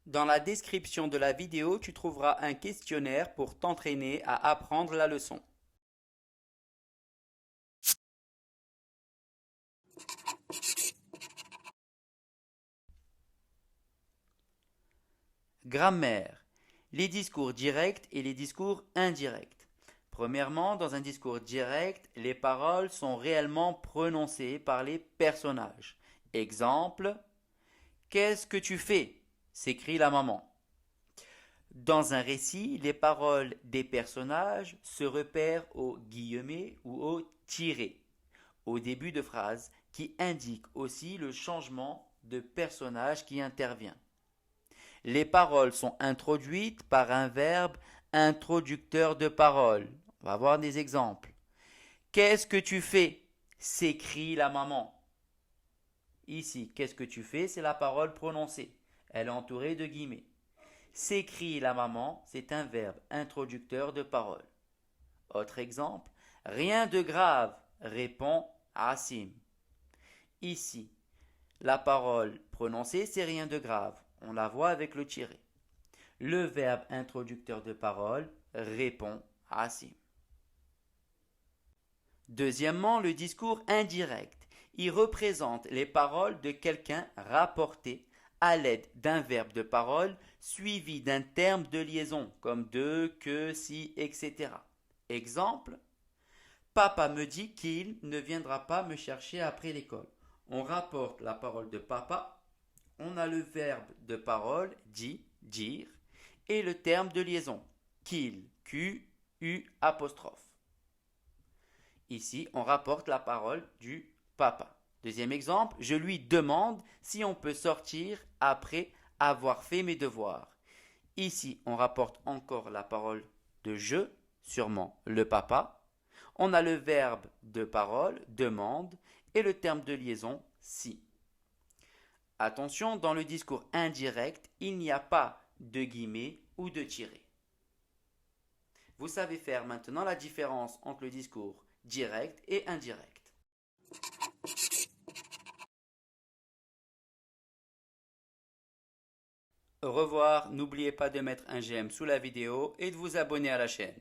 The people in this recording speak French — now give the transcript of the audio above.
Dans la description de la vidéo, tu trouveras un questionnaire pour t'entraîner à apprendre la leçon. Grammaire. Les discours directs et les discours indirects. Premièrement, dans un discours direct, les paroles sont réellement prononcées par les personnages. Exemple, qu'est-ce que tu fais? S'écrie la maman. Dans un récit, les paroles des personnages se repèrent au guillemet ou au tiret, au début de phrase, qui indique aussi le changement de personnage qui intervient. Les paroles sont introduites par un verbe introducteur de parole. On va voir des exemples. Qu'est-ce que tu fais? S'écrie la maman. Ici, qu'est-ce que tu fais? C'est la parole prononcée. Elle est entourée de guillemets. S'écrie la maman, c'est un verbe introducteur de parole. Autre exemple. Rien de grave, répond Assim. Ici, la parole prononcée, c'est rien de grave. On la voit avec le tiré. Le verbe introducteur de parole répond Assim. Deuxièmement, le discours indirect. Il représente les paroles de quelqu'un rapportées à l'aide d'un verbe de parole suivi d'un terme de liaison, comme de, que, si, etc. Exemple, papa me dit qu'il ne viendra pas me chercher après l'école. On rapporte la parole de papa, on a le verbe de parole, dit, dire, et le terme de liaison, qu'il, q, u, apostrophe. Ici, on rapporte la parole du papa. Deuxième exemple, je lui demande si on peut sortir après avoir fait mes devoirs. Ici, on rapporte encore la parole de je, sûrement le papa. On a le verbe de parole, demande, et le terme de liaison, si. Attention, dans le discours indirect, il n'y a pas de guillemets ou de tirets. Vous savez faire maintenant la différence entre le discours direct et indirect. Au revoir, n'oubliez pas de mettre un j'aime sous la vidéo et de vous abonner à la chaîne.